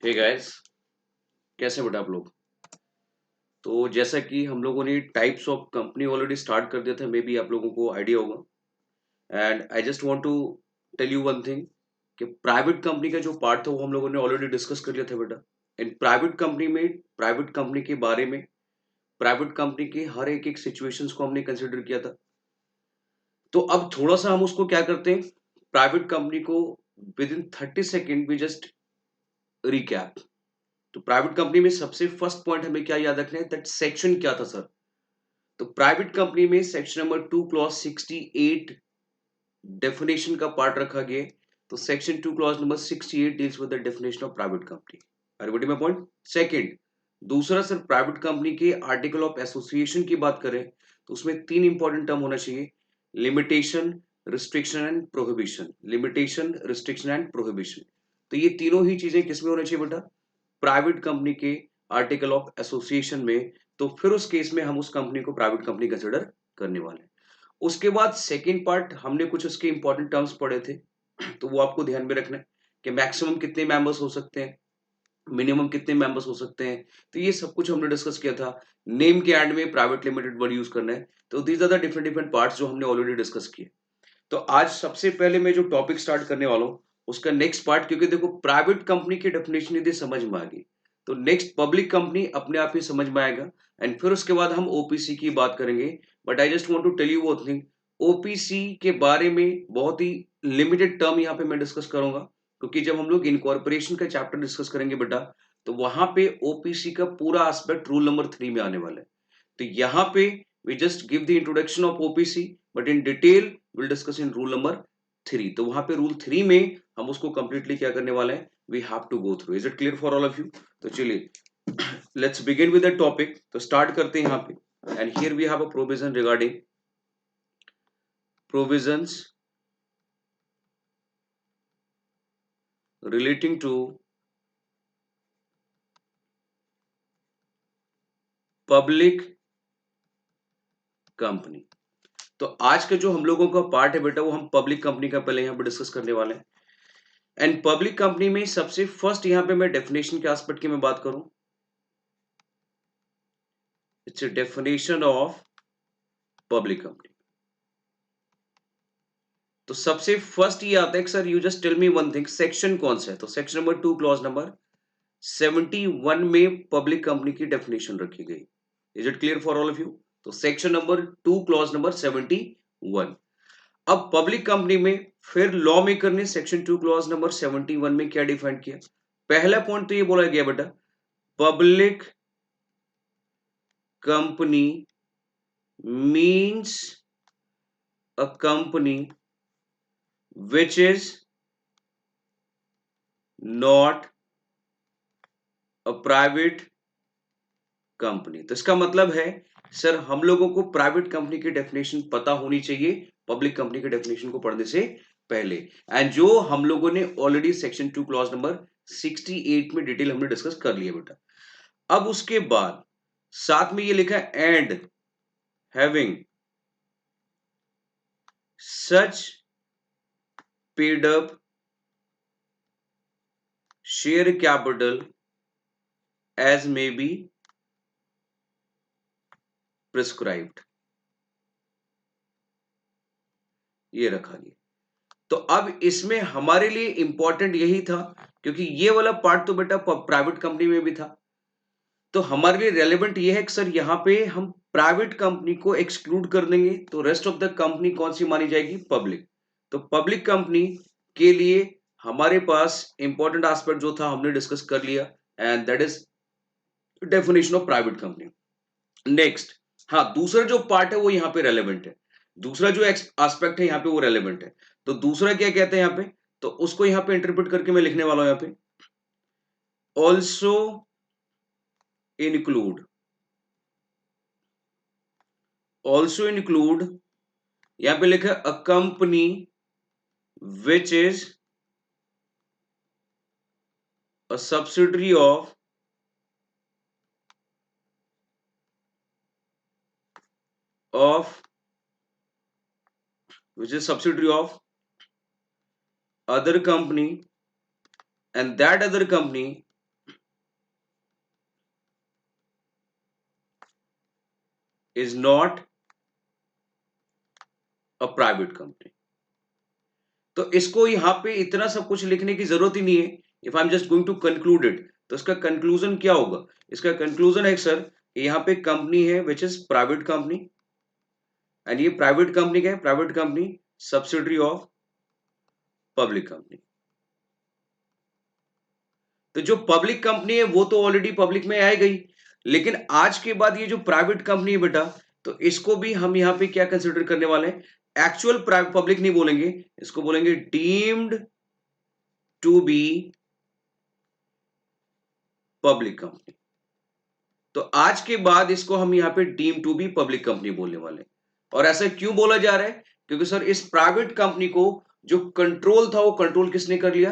Hey guys, कैसे बेटा आप लोग। तो जैसा कि हम लोगों ने types of company already start कर दिया था, मे बी आप लोगों को आइडिया होगा। And I just want to tell you one thing कि प्राइवेट कंपनी का जो पार्ट था वो हम लोगों ने ऑलरेडी डिस्कस कर लिया था बेटा। इन प्राइवेट कंपनी में प्राइवेट कंपनी के बारे में प्राइवेट कंपनी के हर एक एक सिचुएशंस को हमने कंसिडर किया था। तो अब थोड़ा सा हम उसको क्या करते हैं, प्राइवेट कंपनी को within 30 second we just recap. तो प्राइवेट कंपनी में सबसे फर्स्ट पॉइंट हमें क्या याद रखना है, दैट सेक्शन क्या था सर। तो प्राइवेट कंपनी में सेक्शन नंबर 2 क्लॉज 68 डेफिनेशन का पार्ट रखा गया है। तो section 2 clause number 68 deals with the definition of private company. Are you my point. Second, दूसरा सर, प्राइवेट कंपनी के आर्टिकल ऑफ एसोसिएशन की बात करें तो उसमें तीन इंपॉर्टेंट टर्म होना चाहिए, limitation, restriction and prohibition. Limitation, restriction and prohibition. तो ये तीनों ही चीजें किसमें होना चाहिए बेटा, प्राइवेट कंपनी के आर्टिकल ऑफ एसोसिएशन में। तो फिर उस केस में हम उस कंपनी को प्राइवेट कंपनी कंसिडर करने वाले हैं। उसके बाद सेकेंड पार्ट हमने कुछ उसके इंपॉर्टेंट टर्म्स पढ़े थे, तो वो आपको ध्यान में रखना है कि मैक्सिमम कितने मेंबर्स हो सकते हैं, मिनिमम कितने मेंबर्स हो सकते हैं। तो ये सब कुछ हमने डिस्कस किया था। नेम के एंड में प्राइवेट लिमिटेड वर्ड यूज करना है। तो these are the different different parts जो हमने ऑलरेडी डिस्कस किए। तो आज सबसे पहले मैं जो टॉपिक स्टार्ट करने वाला हूं उसका नेक्स्ट पार्ट, क्योंकि देखो प्राइवेट कंपनी की डेफिनेशन यदि समझ में आ गई तो नेक्स्ट पब्लिक कंपनी अपने आप ही समझ में आएगा। एंड फिर उसके बाद हम ओपीसी की बात करेंगे। But I just want to tell you one thing, OPC के बारे में बहुत ही लिमिटेड टर्म यहाँ पे मैं डिस्कस करूंगा, क्योंकि जब हम लोग इनकॉर्पोरेशन का चैप्टर डिस्कस करेंगे बेटा तो वहां पे ओपीसी का पूरा एस्पेक्ट रूल नंबर 3 में आने वाला है। तो यहाँ पे we just give the introduction of OPC, but in detail we'll discuss in rule number 3। तो वहां पे रूल 3 में हम उसको completely क्या करने वाले हैं, we have to go through। is it clear for all of you? तो चलिए let's begin with the topic। तो start करते हैं यहाँ पे। and here we have a provision regarding provisions relating to public company। तो आज का जो हम लोगों का पार्ट है बेटा वो हम पब्लिक कंपनी का पहले यहाँ पे डिस्कस करने वाले हैं। एंड पब्लिक कंपनी में सबसे फर्स्ट यहाँ पे मैं डेफिनेशन के एस्पेक्ट की मैं बात करूं, it's a definition of public company. तो सबसे फर्स्ट ये आता है कि sir you just tell me one thing, section कौन सा है। तो सेक्शन नंबर 2 क्लॉज नंबर 71 में पब्लिक कंपनी की डेफिनेशन रखी गई। Is it clear for all of you. तो सेक्शन नंबर 2 क्लॉज नंबर 71। अब पब्लिक कंपनी में फिर लॉ मेकर ने सेक्शन 2 क्लॉज नंबर 71 में क्या डिफाइन किया। पहला पॉइंट तो ये बोला गया बेटा, public company means a company which is not a private company. तो इसका मतलब है सर हम लोगों को प्राइवेट कंपनी की डेफिनेशन पता होनी चाहिए पब्लिक कंपनी की डेफिनेशन को पढ़ने से पहले। एंड जो हम लोगों ने ऑलरेडी सेक्शन 2 क्लॉज नंबर 68 में डिटेल हमने डिस्कस कर लिया बेटा। अब उसके बाद साथ में ये लिखा है and having such paid up share capital as may be prescribed, ये रखा गया। तो अब इसमें हमारे लिए इंपॉर्टेंट यही था, क्योंकि ये वाला पार्ट तो बेटा प्राइवेट कंपनी में भी था। तो हमारे लिए रेलेवेंट ये है कि सर यहाँ पे हम प्राइवेट कंपनी को एक्सक्लूड कर देंगे तो रेस्ट ऑफ द कंपनी कौन सी मानी जाएगी, पब्लिक। तो पब्लिक कंपनी के लिए हमारे पास इंपॉर्टेंट एस्पेक्ट जो था हमने डिस्कस कर लिया, and that is definition of private company. Next, हाँ दूसरा जो पार्ट है वो यहाँ पे रेलेवेंट है। दूसरा जो एस्पेक्ट है यहाँ पे वो रेलेवेंट है। तो दूसरा क्या कहते हैं यहाँ पे, तो उसको यहाँ पे इंटरप्रेट करके मैं लिखने वाला हूं यहाँ पे, ऑल्सो इंक्लूड। ऑल्सो इंक्लूड यहां पे लिखा है a company which is a subsidiary of which is subsidiary of other company, and that other company is not a private company. तो इसको यहां पे इतना सब कुछ लिखने की जरूरत ही नहीं है। If I am just going to conclude it, तो इसका कंक्लूजन क्या होगा? इसका कंक्लूजन है सर, यहां पे कंपनी है which is private company, and ये प्राइवेट कंपनी क्या है? Private company subsidiary of public company. तो जो पब्लिक कंपनी है वो तो ऑलरेडी पब्लिक में आ गई, लेकिन आज के बाद ये जो प्राइवेट कंपनी है बेटा, तो इसको भी हम यहां पे क्या कंसिडर करने वाले हैं? एक्चुअल प्राइवेट पब्लिक नहीं बोलेंगे, इसको बोलेंगे deemed to be public company. तो आज के बाद इसको हम यहां पे deem to be public company बोलने वाले हैं। और ऐसा क्यों बोला जा रहा है? क्योंकि सर इस प्राइवेट कंपनी को जो कंट्रोल था वो कंट्रोल किसने कर लिया?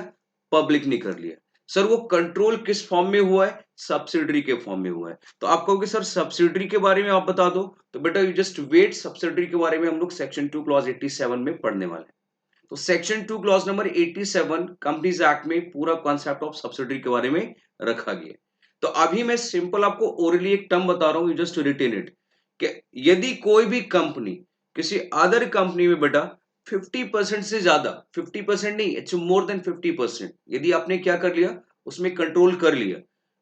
पब्लिक ने कर लिया। सर वो कंट्रोल किस फॉर्म में हुआ है? सब्सिडरी के फॉर्म में हुआ है। तो आप कहोगे सर सब्सिडरी के बारे में आप बता दो, तो बेटा यू जस्ट वेट, सब्सिडरी के बारे में हम लोग सेक्शन 2 क्लॉज 87 में पढ़ने वाले हैं। तो section 2 clause number 87 companies act में पूरा कॉन्सेप्ट ऑफ सब्सिडरी के बारे में रखा गया। तो अभी मैं सिंपल आपको ओरली एक टर्म बता रहा हूं, यू जस्ट रिटेन इट, कि यदि कोई भी कंपनी किसी अदर कंपनी में बेटा 50% से ज्यादा, 50% नहीं, इट्स मोर देन 50%, यदि आपने क्या कर लिया? उसमें कंट्रोल कर लिया,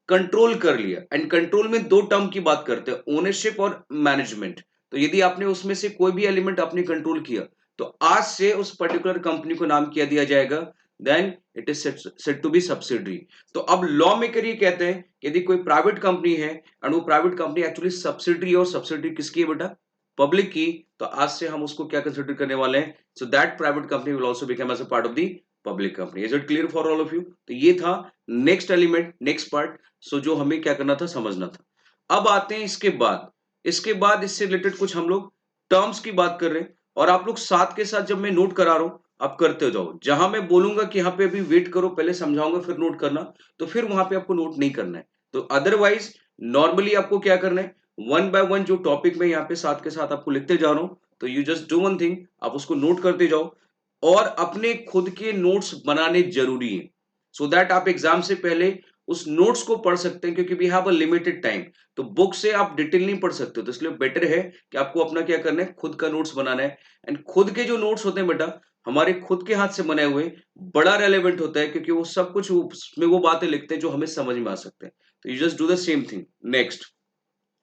कंट्रोल कर लिया। एंड कंट्रोल में दो टर्म की बात करते हैं, ओनरशिप और मैनेजमेंट। तो यदि आपने उसमें से कोई भी एलिमेंट आपने कंट्रोल किया, तो आज से उस पर्टिकुलर कंपनी को नाम क्या दिया जाएगा? Then it is said to be subsidiary. तो अब लॉ मेकर ये कहते हैं कि यदि कोई प्राइवेट कंपनी है एंड वो प्राइवेट कंपनी एक्चुअली सब्सिडरी, और सब्सिडरी किसकी है बेटा? पब्लिक की। तो आज से हम उसको क्या कंसिडर करने वाले हैं? So that private company will also become as a part of the public company. Is it clear for all of you? तो ये था next element, next part. So जो हमें क्या करना था, समझना था। अब आते हैं इसके बाद इससे रिलेटेड कुछ हम लोग टर्म्स की बात कर रहे हैं, और आप लोग साथ के साथ जब मैं नोट करा रहा हूं आप करते जाओ। जहां मैं बोलूंगा कि यहाँ पे अभी वेट करो, पहले समझाऊंगा फिर नोट करना, तो फिर वहां पे आपको नोट नहीं करना है। तो अदरवाइज नॉर्मली आपको क्या करना है, वन बाय वन जो टॉपिक में यहाँ पे साथ के साथ आपको लिखते जा रहा हूं, तो you just do one thing, आप उसको नोट करते जाओ। और अपने खुद के नोट्स बनाने जरूरी है, सो दैट आप एग्जाम से पहले उस नोट्स को पढ़ सकते हैं, क्योंकि we have a limited time. तो बुक से आप डिटेल नहीं पढ़ सकते, तो इसलिए बेटर है कि आपको अपना क्या करना है, खुद का नोट्स बनाना है। एंड खुद के जो नोट्स होते हैं बेटा, हमारे खुद के हाथ से बने हुए, बड़ा रेलेवेंट होता है, क्योंकि वो सब कुछ उसमें वो बातें लिखते हैं जो हमें समझ में आ सकते हैं। तो you just do the same thing. Next,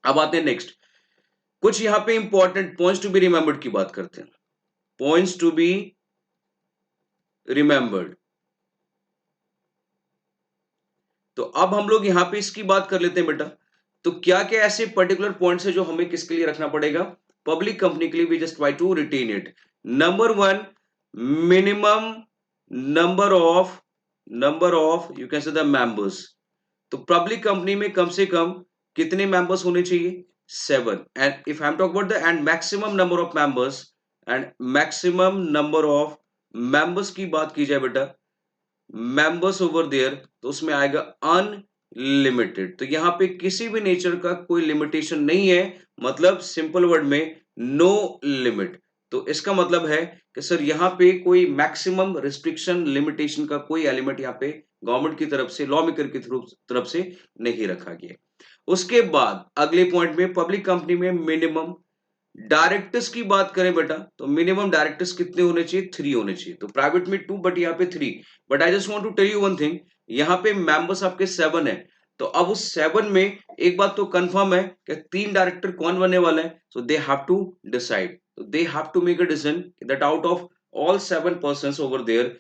अब आते हैं नेक्स्ट, कुछ यहाँ पे important points to be remembered की बात करते हैं। Points to be remembered. तो अब हम लोग यहां पे इसकी बात कर लेते हैं बेटा। तो क्या क्या ऐसे पर्टिकुलर पॉइंट्स है जो हमें किसके लिए रखना पड़ेगा? पब्लिक कंपनी के लिए। We just try to retain it. Number one, minimum number of you can say the members. तो पब्लिक कंपनी में कम से कम कितने मेंबर्स होने चाहिए? 7। And if I am talk about the and maximum number of members, and maximum number of members की बात की जाए बेटा, मेंबर्स ओवर देयर, तो उसमें आएगा अनलिमिटेड। तो यहां पे किसी भी नेचर का कोई लिमिटेशन नहीं है, मतलब सिंपल वर्ड में नो लिमिट। तो इसका मतलब है कि सर यहां पे कोई मैक्सिमम रिस्ट्रिक्शन, लिमिटेशन का कोई एलिमेंट यहां पे गवर्नमेंट की तरफ से, लॉ मेकर की तरफ से नहीं रखा गया। उसके बाद अगले पॉइंट में, पब्लिक कंपनी में मिनिमम डायरेक्टर्स की बात करें बेटा, तो मिनिमम डायरेक्टर्स कितने होने चाहिए? 3 होने चाहिए। तो प्राइवेट में 2, बट यहाँ पे 3। But I just want to tell you one thing, यहाँ पे मेंबर्स आपके 7 है। तो अब उस 7 में एक बात तो कंफर्म है कि 3 डायरेक्टर कौन बनने वाला है? So they have to decide, they have to make a decision that out of all 7 persons over there,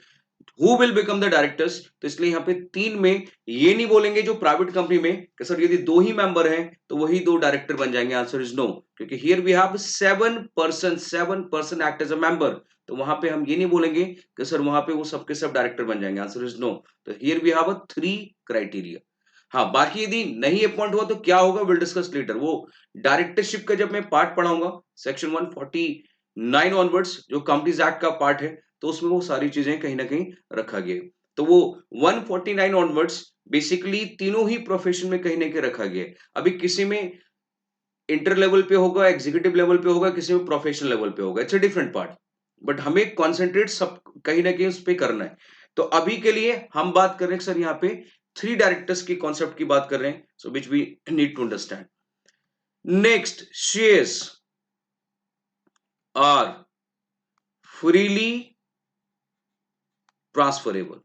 who will become the directors. तो इसलिए यहाँ पे 3 में ये नहीं बोलेंगे जो प्राइवेट कंपनी में कि सर यदि 2 ही मेंबर हैं तो वही 2 डायरेक्टर बन जाएंगे। आंसर इज नो, क्योंकि here we have 7 person act as a member. तो वहां पे हम ये नहीं बोलेंगे कि सर वहां पे वो सबके सब डायरेक्टर बन जाएंगे। Answer is no. तो here we have a 3 criteria. हाँ, बाकी यदि नहीं अपॉइंट हुआ तो क्या होगा, विल डिस्कस लेटर। वो डायरेक्टरशिप का जब मैं पार्ट पढ़ाऊंगा सेक्शन 149 ऑनवर्ड्स, जो कंपनीज एक्ट का पार्ट है, तो उसमें वो सारी चीजें कहीं ना कहीं रखा गया। तो वो 149 ऑनवर्ड्स बेसिकली तीनों ही प्रोफेशन में कहीं ना कहीं रखा गया। अभी किसी में इंटर लेवल पे होगा, एग्जीक्यूटिव लेवल पे होगा, किसी में प्रोफेशनल लेवल पे होगा, it's a different part. But हमें कॉन्सेंट्रेट सब कहीं ना कहीं उस पर करना है। तो अभी के लिए हम बात कर रहे हैं सर यहाँ पे 3 डायरेक्टर्स की कॉन्सेप्ट की बात कर रहे हैं, so which we need to understand. Next, shares are freely transferable.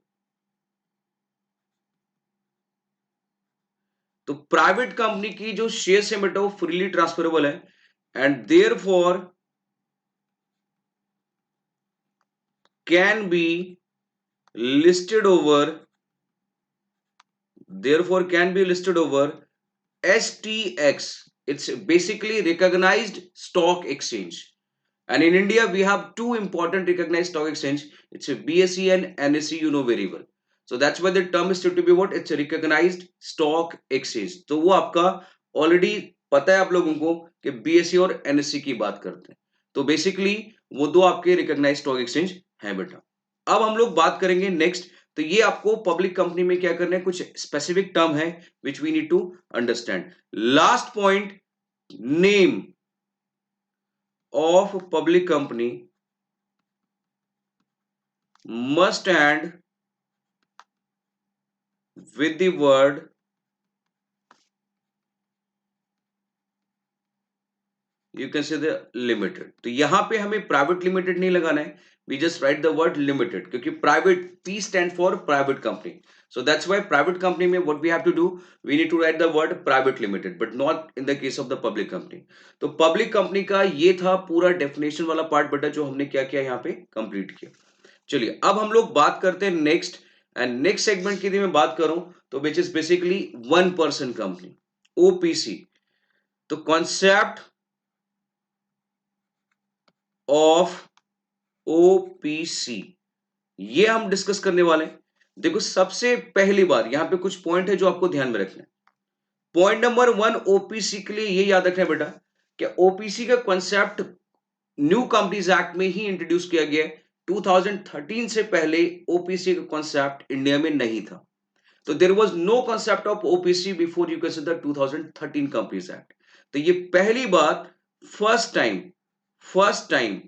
तो प्राइवेट कंपनी की जो शेयर्स है बेटा वो फ्रीली ट्रांसफरेबल है, and therefore can be listed over therefore can be listed over STX. It's basically recognized stock exchange. And in India, we have two important recognized stock exchange. It's a BSE and NSE, you know very well. So that's why the term is to be what? It's a recognized stock exchange. तो वो आपका already पता है आप लोगों को कि BSE और NSE की बात करते हैं. तो basically वो दो आपके recognized stock exchange हैं बेटा. अब हम लोग बात करेंगे नेक्स्ट. तो ये आपको पब्लिक कंपनी में क्या करना है, कुछ स्पेसिफिक टर्म है which we need to understand. Last point, name of public company must end with the word you can say the limited. तो यहां पे हमें प्राइवेट लिमिटेड नहीं लगाना है, we just write the word limited, क्योंकि private P stand for private company. So that's why private company में what we have to do, we need to write the word private limited, but not in the case of the public company. तो public company का ये था पूरा definition वाला part बेटा, जो हमने क्या किया यहाँ पे कंप्लीट किया. चलिए अब हम लोग बात करते हैं नेक्स्ट, एंड नेक्स्ट सेगमेंट की यदि मैं बात करूं तो which is basically one person company, OPC. तो कॉन्सेप्ट ऑफ ओपीसी ये हम डिस्कस करने वाले हैं. देखो सबसे पहली बार यहां पे कुछ पॉइंट है जो आपको ध्यान में रखना है. पॉइंट नंबर वन, ओपीसी के लिए ये याद रखना है बेटा कि ओपीसी का कॉन्सेप्ट न्यू कंपनीज एक्ट में ही इंट्रोड्यूस किया गया है. 2013 से पहले ओपीसी का कॉन्सेप्ट इंडिया में नहीं था. तो there was no concept of OPC before you consider 2013 companies act. तो ये पहली बात, फर्स्ट टाइम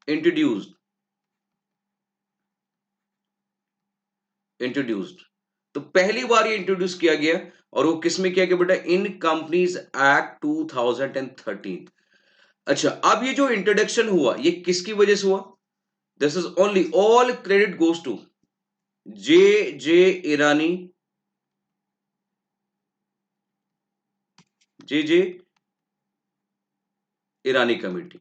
इंट्रोड्यूस्ड. तो पहली बार ये इंट्रोड्यूस किया गया, और वो किस में किया गया बेटा, इन कंपनीज एक्ट 2013. अच्छा, अब ये जो इंट्रोडक्शन हुआ ये किसकी वजह से हुआ? This is only, all credit goes to J Irani, J Irani committee.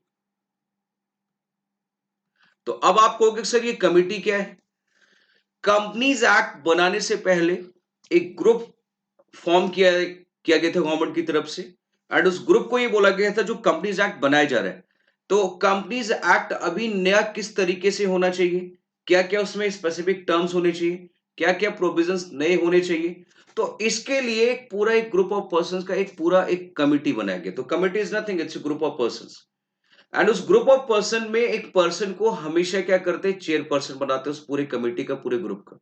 तो अब आप कहोगे सर ये कमेटी क्या है? कंपनीज एक्ट बनाने से पहले एक ग्रुप फॉर्म किया गया था गवर्नमेंट की तरफ से, एंड उस ग्रुप को ये बोला गया था जो कंपनीज एक्ट बनाया जा रहा है. तो कंपनीज एक्ट अभी नया किस तरीके से होना चाहिए, क्या क्या उसमें स्पेसिफिक टर्म्स होने चाहिए, क्या क्या प्रोविजंस नए होने चाहिए. तो इसके लिए एक ग्रुप ऑफ पर्संस का एक कमिटी बनाया गया. तो committee is nothing, it's a group of persons. And उस ग्रुप ऑफ पर्सन में एक पर्सन को हमेशा क्या करते हैं, चेयरपर्सन बनाते हैं उस पूरे कमेटी का, पूरे ग्रुप का.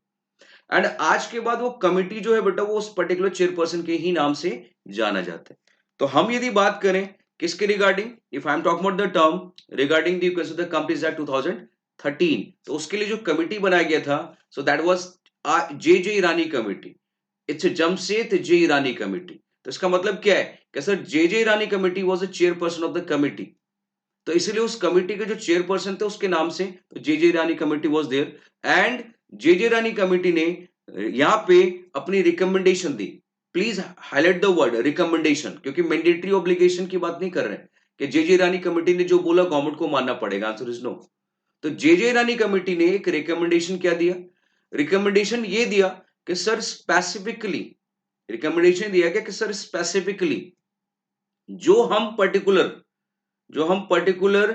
एंड आज के बाद वो कमिटी जो है बेटा वो उस पर्टिकुलर चेयरपर्सन के ही नाम से जाना जाता है. तो हम यदि बात करें किसके regarding, if I am talking about the term regarding the companies act 2013, तो उसके लिए जो कमिटी बनाया गया था, so that was J Irani committee. It's Jamshed J Irani committee. तो इसका मतलब क्या है कि sir J Irani committee was the chairperson of the committee. तो इसलिए उस कमेटी के जो चेयरपर्सन थे उसके नाम से J Rani committee was there. And J Rani committee ने यहां पे अपनी रिकमेंडेशन दी. Please highlight the word recommendation, क्योंकि मैंडेटरी ऑब्लिगेशन की बात नहीं कर रहे हैं कि जे रानी कमेटी ने जो बोला गवर्नमेंट को मानना पड़ेगा. Answer is no. तो जे रानी कमेटी ने एक रिकमेंडेशन क्या दिया, रिकमेंडेशन ये दिया कि सर स्पेसिफिकली, रिकमेंडेशन दिया गया कि सर स्पेसिफिकली जो हम पर्टिकुलर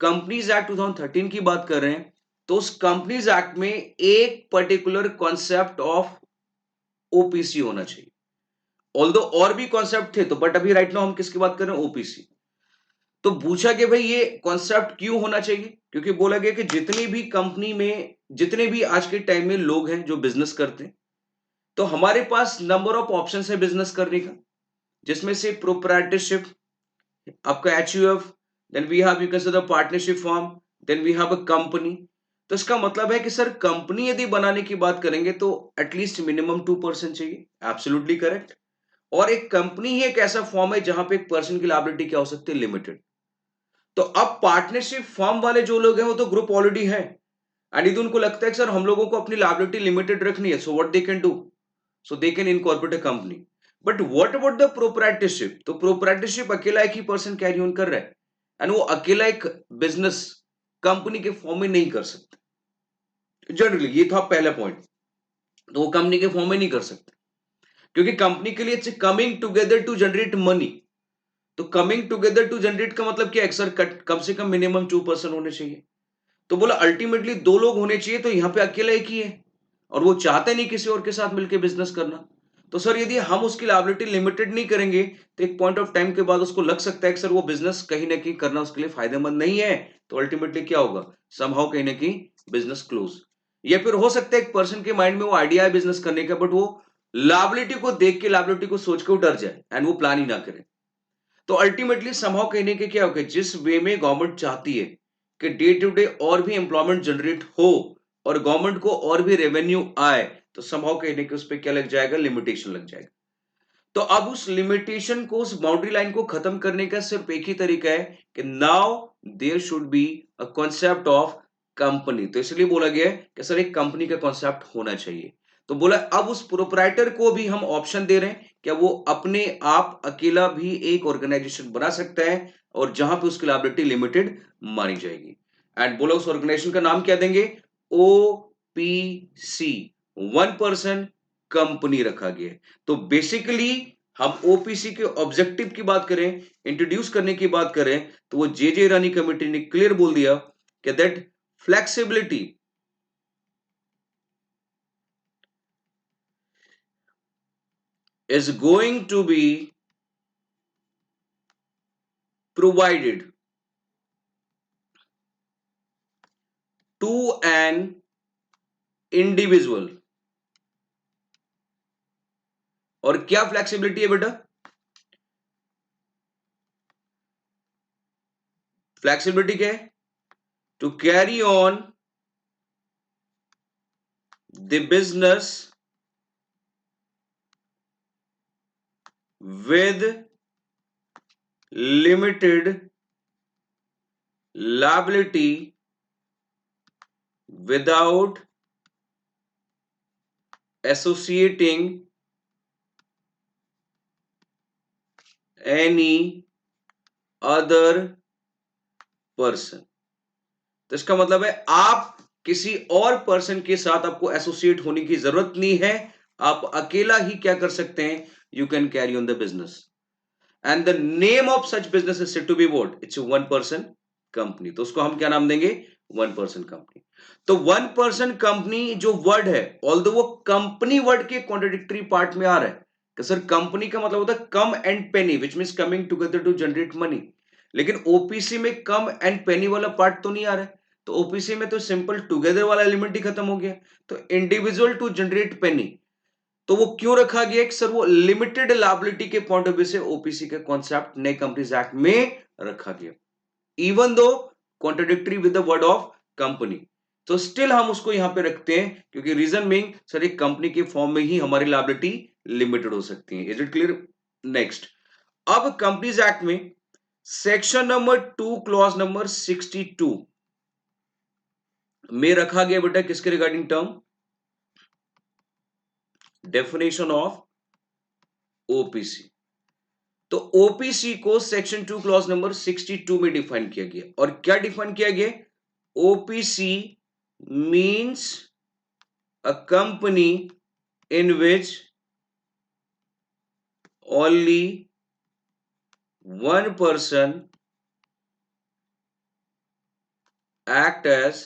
कंपनीज एक्ट 2013 की बात कर रहे हैं, तो उस कंपनीज एक्ट में एक पर्टिकुलर कॉन्सेप्ट ऑफ ओपीसी होना चाहिए. ऑल्दो और भी कॉन्सेप्ट थे, तो बट अभी राइट नाउ हम किसकी बात कर रहे हैं, ओपीसी. तो पूछा कि भाई ये कॉन्सेप्ट क्यों होना चाहिए, क्योंकि बोला गया कि जितनी भी कंपनी में, जितने भी आज के टाइम में लोग हैं जो बिजनेस करते हैं, तो हमारे पास नंबर ऑफ ऑप्शन है बिजनेस करने का, जिसमें से प्रोप्राइटरशिप, आपका HUF, then we have you can say the partnership form, then we have a company. तो इसका मतलब है कि सर कंपनी यदि बनाने की बात करेंगे तो एटलीस्ट मिनिमम 2% चाहिए. Absolutely correct. और एक कंपनी ही एक ऐसा फॉर्म है जहां पे एक पर्सन की लायबिलिटी क्या हो सकती है, लिमिटेड। तो अब पार्टनरशिप फॉर्म वाले जो लोग हैं वो तो ग्रुप ऑलरेडी है, एंड यदि उनको लगता है कि सर हम लोगों को अपनी लायबिलिटी लिमिटेड रखनी है, सो what they can do, so they can incorporate a company. But what about the proprietorship? तो प्रोप्राइटरशिप अकेला एक ही पर्सन कैरी ऑन कर रहा है, एंड वो अकेला एक बिजनेस कंपनी के फॉर्म में नहीं कर सकते जनरली। ये था पहला पॉइंट। तो वो कंपनी के फॉर्म में नहीं कर सकते, क्योंकि कंपनी के लिए it's coming together to generate money. तो कमिंग टुगेदर टू जनरेट का मतलब क्या है सर? कम से कम मिनिमम 2% होने चाहिए। तो बोला अल्टीमेटली दो लोग होने चाहिए, तो यहां पे अकेला एक ही है, और वो चाहते नहीं किसी और के साथ मिलकर बिजनेस करना। तो सर यदि हम उसकी लायबिलिटी लिमिटेड नहीं करेंगे, तो एक पॉइंट ऑफ टाइम के बाद उसको लग सकता है कि सर वो बिजनेस कहीं ना कहीं करना उसके लिए फायदेमंद नहीं है। तो अल्टीमेटली क्या होगा? समहाउ कहीं ना कहीं बिजनेस क्लोज। या फिर हो सकता है एक पर्सन के माइंड में वो आइडिया है बिजनेस करने का, बट वो लायबिलिटी को देख के, लायबिलिटी को सोच के वो डर जाए एंड वो प्लान ही ना करे। तो अल्टीमेटली समहाउ कहने के क्या होगा, जिस वे में गवर्नमेंट चाहती है कि डे टू डे और भी एम्प्लॉयमेंट जनरेट हो और गवर्नमेंट को और भी रेवेन्यू आए, तो समहाउ कहने के उस पर क्या लग जाएगा, लिमिटेशन लग जाएगा। तो अब उस लिमिटेशन को, उस बाउंड्री लाइन को खत्म करने का सिर्फ एक ही तरीका है कि now there should be a concept of company. तो इसलिए बोला गया है कि सर एक कंपनी का कॉन्सेप्ट होना चाहिए। तो बोला अब उस प्रोप्राइटर को भी हम ऑप्शन दे रहे हैं, क्या वो अपने आप अकेला भी एक ऑर्गेनाइजेशन बना सकता है, और जहां पे उसकी लायबिलिटी लिमिटेड मानी जाएगी। एंड बोला उस ऑर्गेनाइजेशन का नाम क्या देंगे? ओपीसी, वन पर्सन कंपनी रखा गया है। तो बेसिकली हम ओपीसी के ऑब्जेक्टिव की बात करें, इंट्रोड्यूस करने की बात करें, तो वो जे ईरानी कमेटी ने क्लियर बोल दिया कि that flexibility is going to be provided to an individual। और क्या फ्लेक्सिबिलिटी है बेटा? फ्लेक्सिबिलिटी क्या है? To carry on the business with limited liability without associating any other person। तो इसका मतलब है आप किसी और पर्सन के साथ आपको एसोसिएट होने की जरूरत नहीं है, आप अकेला ही क्या कर सकते हैं, you can carry on the business. And the name of such business is said to be what? It's one person company. तो उसको हम क्या नाम देंगे? One person company. तो वन पर्सन कंपनी जो वर्ड है, ऑल्दो वो कंपनी वर्ड के कॉन्ट्रडिक्टरी पार्ट में आ रहा है कि सर कंपनी का मतलब होता है come and penny, which means coming together to generate money. लेकिन ओपीसी में कम एंड पेनी वाला पार्ट तो नहीं आ रहा है। तो ओपीसी में तो सिंपल टुगेदर वाला एलिमेंट ही खत्म हो गया। तो इंडिविजुअल टू जनरेट पेनी, तो वो क्यों रखा गया कि सर वो लिमिटेड लायबिलिटी के पॉइंट ऑफ व्यू से ओपीसी का कॉन्सेप्ट नए कंपनीज एक्ट में रखा गया, even though contradictory with the word of company. तो स्टिल हम उसको यहां पे रखते हैं, क्योंकि रीजन बीइंग सर एक कंपनी के फॉर्म में ही हमारी लायबिलिटी लिमिटेड हो सकती है। Is it clear? नेक्स्ट, अब कंपनीज एक्ट में सेक्शन नंबर 2 क्लॉज नंबर 62 में रखा गया बेटा किसके regarding term? Definition of OPC. तो ओपीसी को सेक्शन 2 क्लॉज नंबर 62 में डिफाइन किया गया, और क्या डिफाइन किया गया? OPC means a company in which only one person act as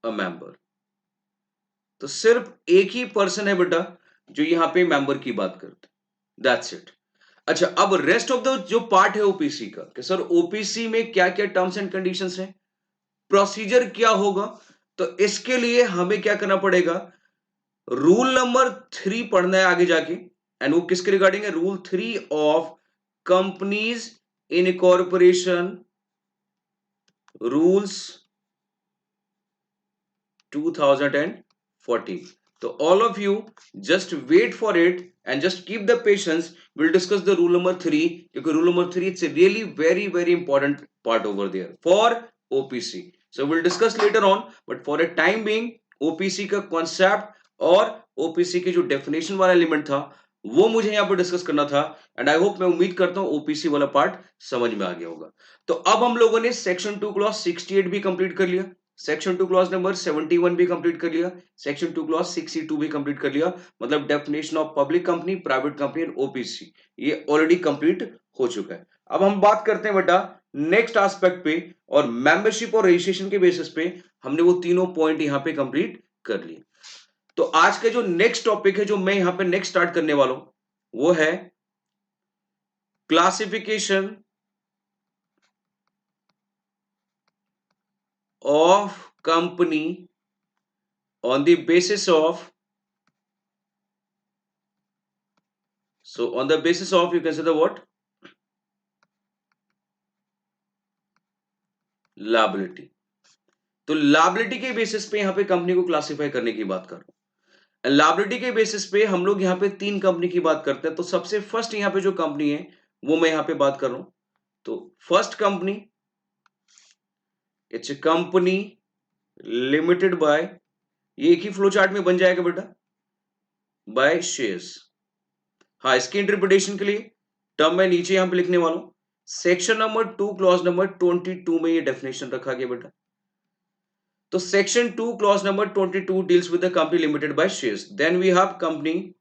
a member. तो सिर्फ एक ही पर्सन है बेटा जो यहां पे मेंबर की बात करते, दैट्स इट। अच्छा, अब रेस्ट ऑफ द जो पार्ट है ओपीसी का, कि सर ओपीसी में क्या क्या टर्म्स एंड कंडीशंस हैं, प्रोसीजर क्या होगा, तो इसके लिए हमें क्या करना पड़ेगा? रूल नंबर 3 पढ़ना है आगे जाके, एंड वो किसके रिगार्डिंग है? Rule 3 of companies incorporation rules 2014। तो all of you just wait for it and just keep the patience. Will discuss the rule number 3, क्योंकि rule number 3 it's really very very important part over there for OPC. So will discuss later on, but for a time being OPC का concept और OPC की जो definition वाला element था वो मुझे यहाँ पर डिस्कस करना था. एंड आई होप, मैं उम्मीद करता हूँ ओपीसी वाला पार्ट समझ में आ गया होगा. तो अब हम लोगों ने सेक्शन 2 क्लॉज 68 भी कंप्लीट कर लिया, सेक्शन 2 क्लॉज नंबर 71 भी कंप्लीट कर लिया, सेक्शन 2 क्लॉज 62 भी कंप्लीट कर लिया. मतलब definition of public company, private company and OPC ये ऑलरेडी कंप्लीट हो चुका है. अब हम बात करते हैं बेटा नेक्स्ट एस्पेक्ट पे, और मेंबरशिप और रजिस्ट्रेशन के बेसिस पे हमने वो तीनों पॉइंट यहां पे कंप्लीट कर लिए. तो आज का जो नेक्स्ट टॉपिक है जो मैं यहां पे नेक्स्ट स्टार्ट करने वाला हूं वो है classification of company on the basis of, so on the basis of you can say the what, liability. तो लाबिलिटी के बेसिस पे यहां पे कंपनी को क्लासिफाई करने की बात कर रहा हूं. लाबिलिटी के बेसिस पे हम लोग यहां पे तीन कंपनी की बात करते हैं. तो सबसे फर्स्ट यहां पे जो कंपनी है वो मैं यहां पे बात कर रहा हूं. तो first company, it's a company limited bye, ये एक ही फ्लो चार्ट में बन जाएगा बेटा, बाय शेयर्स. हाँ, इसकी इंटरप्रिटेशन के लिए टर्म मैं नीचे यहां पे लिखने वाला हूं. सेक्शन नंबर 2 क्लॉज नंबर 22 में ये डेफिनेशन रखा गया बेटा. तो section 2 clause number 22 deals with the company limited by shares. Then we have company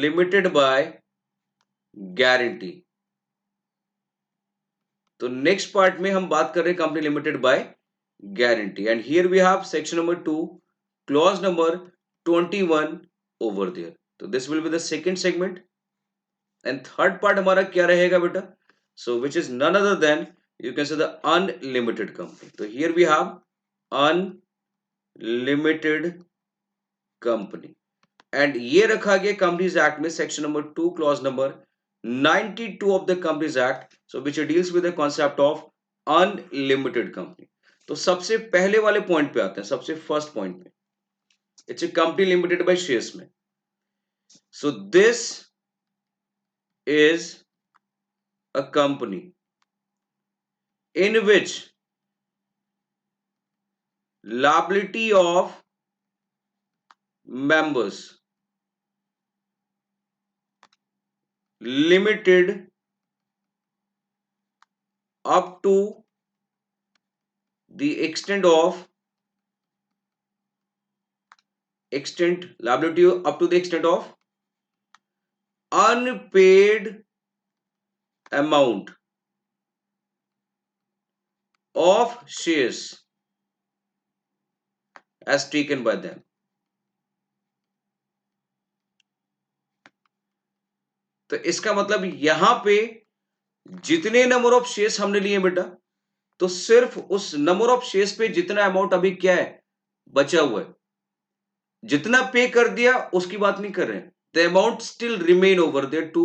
limited by guarantee. तो नेक्स्ट पार्ट में हम बात कर रहे हैं company limited by guarantee. And here we have section number 2 clause number 21 over there. तो this will be the second segment. And third part हमारा क्या रहेगा बेटा? So which is none other than you can say the unlimited company. So here we have unlimited company. And ये रखा गया companies act में section number 2 clause number 92 of the companies act, so which deals with the concept of unlimited company. तो सबसे पहले वाले point पे आते हैं, सबसे फर्स्ट पॉइंट पे, it's a company limited by shares में. So this is a company in which liability of members limited up to the extent liability up to the extent of unpaid amount of shares as taken by them. तो इसका मतलब यहां पे जितने number of shares हमने लिए बेटा, तो सिर्फ उस नंबर ऑफ शेयर्स पे जितना अमाउंट अभी क्या है बचा हुआ है, जितना पे कर दिया उसकी बात नहीं कर रहे हैं. The amount still remain over there to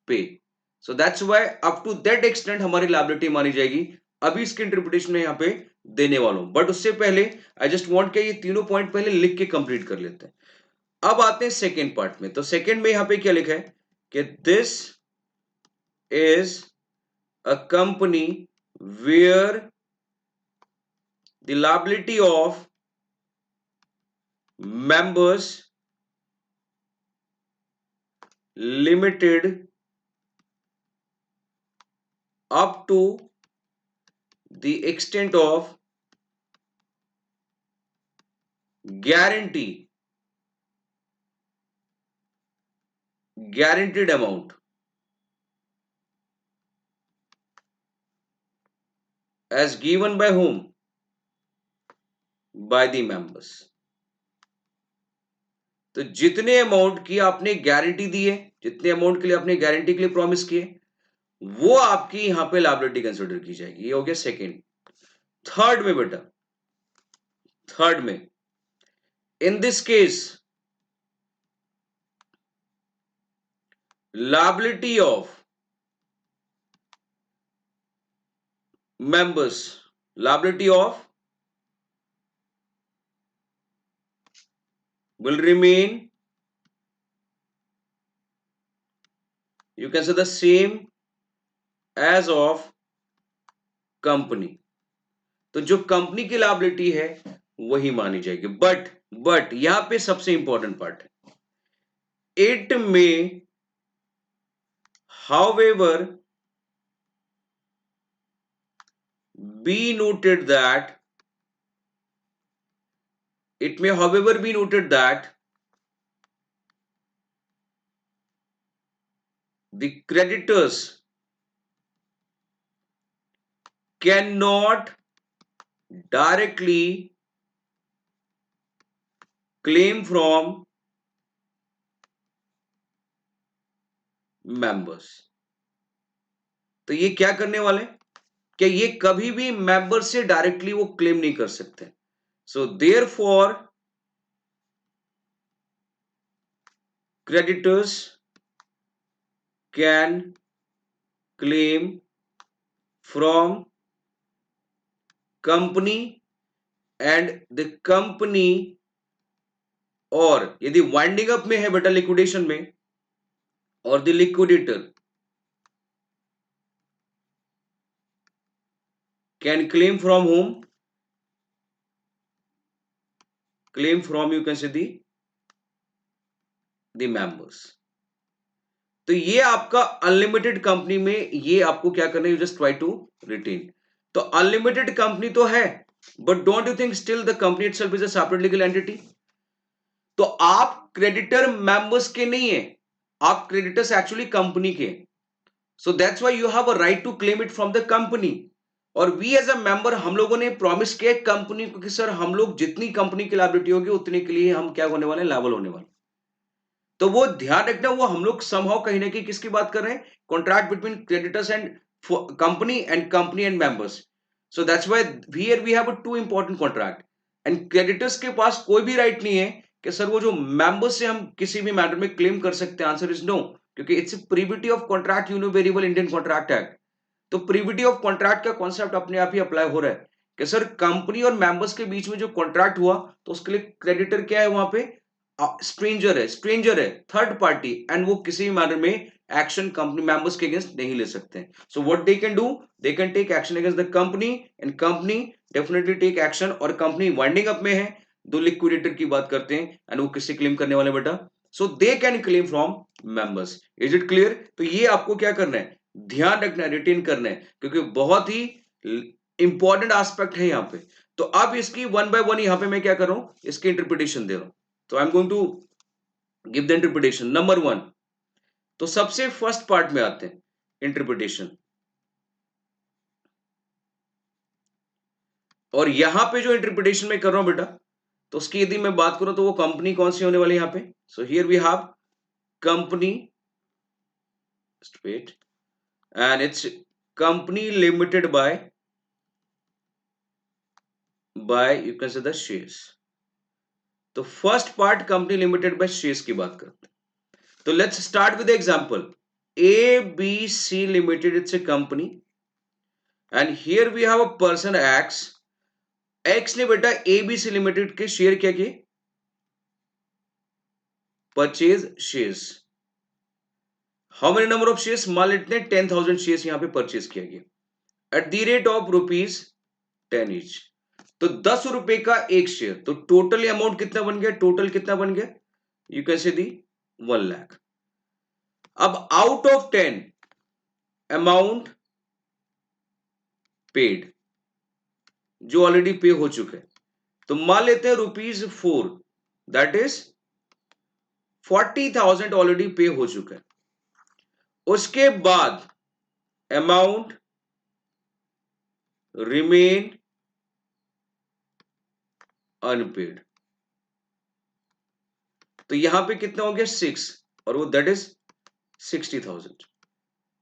pay. So that's why up to that extent हमारी लायबिलिटी मानी जाएगी. अभी इसकी इंटरप्रिटेशन में यहां पे देने वाला हूं, बट उससे पहले आई जस्ट वांट के ये तीनों पॉइंट पहले लिख के कंप्लीट कर लेते हैं. अब आते हैं सेकेंड पार्ट में. तो सेकेंड में यहां पे क्या लिखा है कि this is a company where the liability of members limited up to the extent of guaranteed amount as given by whom? By the members. तो जितने अमाउंट की आपने गारंटी दी है, जितने अमाउंट के लिए आपने गारंटी के लिए प्रॉमिस किए, वो आपकी यहां पे लायबिलिटी कंसिडर की जाएगी. ये हो गया सेकेंड. थर्ड में बेटा, थर्ड में in this case liability of members, liability of will remain, you can say, the same as of company. तो जो कंपनी की लायबिलिटी है वही मानी जाएगी। बट यहां पे सबसे इंपॉर्टेंट पार्ट है, इट में however be noted that, it may however be noted that the creditors cannot directly claim from members। तो ये क्या करने वाले, कि ये कभी भी मेंबर से डायरेक्टली वो क्लेम नहीं कर सकते। So therefore creditors can claim from company and the company, और यदि वाइंडिंग अप में है बेटा लिक्विडेशन में, और the liquidator can claim from home, claim from, you can say the members. तो ये आपका अनलिमिटेड कंपनी में ये आपको क्या करना है, you just try to retain. तो अनलिमिटेड कंपनी तो है, but don't you think still the company itself is a separate legal entity. तो आप क्रेडिटर मेंबर्स के नहीं है, आप क्रेडिटर्स एक्चुअली कंपनी के। So that's why you have a right to claim it from the company. और we as a member हम लोगों ने प्रॉमिस किया कंपनी को कि सर हम लोग जितनी कंपनी की लायबिलिटी होगी उतने के लिए हम क्या होने वाले, लायबल होने वाले। तो वो ध्यान रखना, वो हम लोग समहाउ कहीं ना कहीं किसकी बात कर रहे हैं, contract between creditors and company and members. So that's why here we have a two important contract. And creditors के पास कोई भी राइट नहीं है कि सर वो जो मेंबर्स से हम किसी भी मैटर में क्लेम कर सकते हैं। आंसर इज नो, क्योंकि it's privity of contract, you know very well, Indian contract act. तो प्रीविटी ऑफ कॉन्ट्रैक्ट का कॉन्सेप्ट अपने आप ही अप्लाई हो रहा है कि सर कंपनी और मेंबर्स के बीच में जो कॉन्ट्रैक्ट हुआ तो उसके लिए क्रेडिटर क्या है, वहां पे स्ट्रेंजर है, थर्ड पार्टी, एंड वो किसी भी मैटर में एक्शन कंपनी मेंबर्स के अगेंस्ट नहीं ले सकते हैं। So what they can do, they can take action against the company, and company definitely take action. और कंपनी वाइंडिंग अप में है, दो लिक्विडेटर की बात करते हैं, एंड वो किससे क्लेम करने वाले बेटा, so they can claim from members. Is it clear? तो ये आपको क्या करना है, ध्यान रखना है, रिटेन करना है, क्योंकि बहुत ही इंपॉर्टेंट एस्पेक्ट है यहाँ पे। तो अब इसकी वन बाय वन यहाँ पे मैं क्या कर रहा हूं, इसकी इंटरप्रिटेशन दे रहा हूं। तो I am going to give the interpretation number one. तो सबसे फर्स्ट पार्ट में आते हैं, इंटरप्रिटेशन। और यहां पे जो इंटरप्रिटेशन में कर रहा हूं बेटा, तो उसकी यदि मैं बात करूं तो वो कंपनी कौन सी होने वाली है यहां पे। So here we have company, wait, and it's company limited by you can say the shares. तो first part company limited by shares की बात करते हैं। तो let's start with example. A B C limited, it's a company, and here we have a person X. X ने बेटा ABC limited के share क्या किए, purchase shares. How many number of shares, मान लेते हैं 10,000 शेयर्स यहां पे परचेज किया गया at the rate of ₹10 each. तो 10 रुपए का एक शेयर, तो टोटल अमाउंट कितना बन गया, टोटल कितना बन गया, यू कैन से दी 1 लाख। अब आउट ऑफ 10 अमाउंट पेड, जो ऑलरेडी पे हो चुके हैं, तो मान लेते हैं ₹4, दैट इज 40,000 ऑलरेडी पे हो चुका है। उसके बाद अमाउंट रिमेन अनपेड, तो यहां पे कितना हो गया 6, और वो दैट इज 60,000।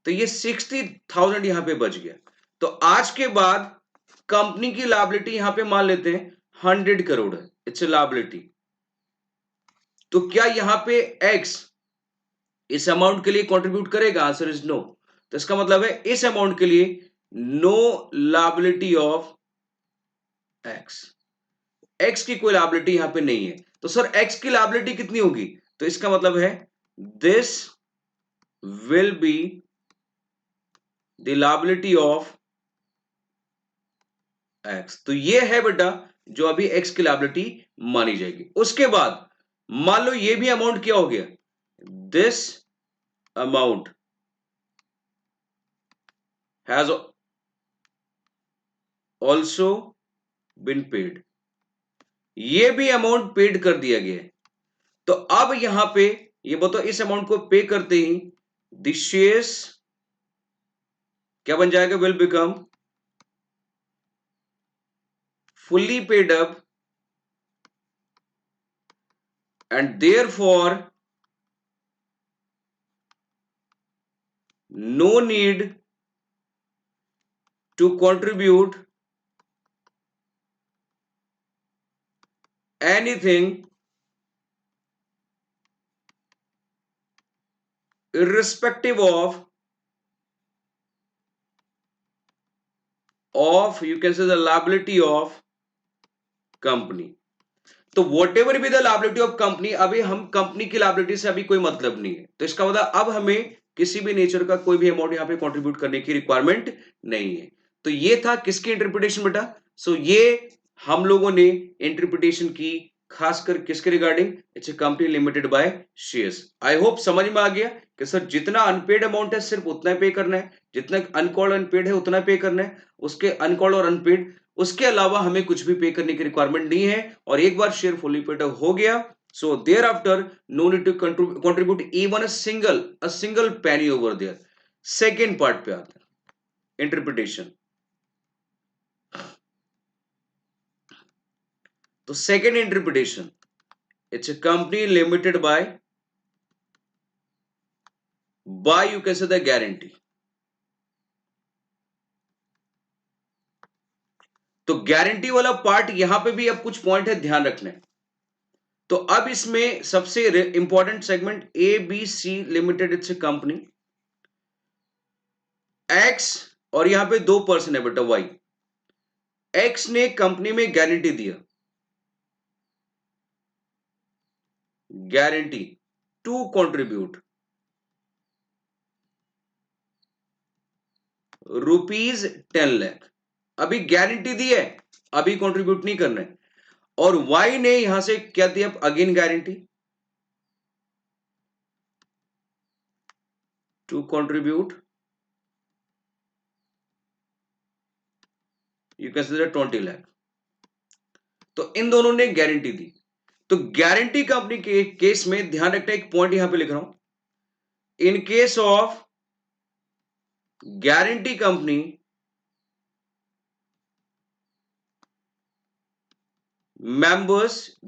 तो ये 60,000 यहां पे बच गया। तो आज के बाद कंपनी की लायबिलिटी यहां पे मान लेते हैं 100 करोड़ है, इट्स ए लायबिलिटी। तो क्या यहां पे एक्स इस अमाउंट के लिए कंट्रीब्यूट करेगा, आंसर इज नो। तो इसका मतलब है इस अमाउंट के लिए no liability of X. X की कोई लायबिलिटी यहां पे नहीं है, तो सर एक्स की लायबिलिटी कितनी होगी? तो इसका मतलब है this will be the liability of x. तो ये है बेटा जो अभी एक्स की लायबिलिटी मानी जाएगी। उसके बाद मान लो ये भी अमाउंट क्या हो गया, this amount has also been paid, ये भी अमाउंट पेड कर दिया गया है। तो अब यहां पे ये बताओ इस अमाउंट को पे करते ही द शेयर्स क्या बन जाएगा, will become fully paid up and therefore no need to contribute anything irrespective of you can say the liability of company. तो whatever be the liability of company, अभी हम company की liability से अभी कोई मतलब नहीं है, तो इसका मतलब अब हमें किसी भी नेचर का कोई भी अमाउंट यहां पे कंट्रीब्यूट करने की रिक्वायरमेंट नहीं है। तो ये था किसकी इंटरप्रिटेशन बेटा, सो ये हम लोगों ने इंटरप्रिटेशन की खासकर किसके regarding, it's a company limited by shares. I hope समझ में आ गया कि सर जितना अनपेड अमाउंट है सिर्फ उतना ही पे करना है, जितना अनकॉल्ड अनपेड है उतना पे करना है, उसके अनकॉल्ड और अनपेड उसके अलावा हमें कुछ भी पे करने की रिक्वायरमेंट नहीं है। और एक बार शेयर फुली पेड हो गया, so thereafter no need to contribute even a single penny over there. Second part पे आता है इंटरप्रिटेशन। तो second interpretation, it's a company limited by you can say the guarantee. तो guarantee वाला part यहां पे भी अब कुछ पॉइंट है ध्यान रखने। तो अब इसमें सबसे important segment A B C limited, it's a company X, और यहां पे दो पर्सन है बेटा वाई। एक्स ने कंपनी में गारंटी दिया, गारंटी टू कंट्रीब्यूट ₹10 लाख। अभी गारंटी दी है, अभी कंट्रीब्यूट नहीं करना है। और वाई ने यहां से क्या दिया, again guarantee to contribute you can say 20 lakh. तो इन दोनों ने गारंटी दी। तो गारंटी कंपनी के केस में ध्यान रखना, एक पॉइंट यहां पे लिख रहा हूं, in case of guarantee company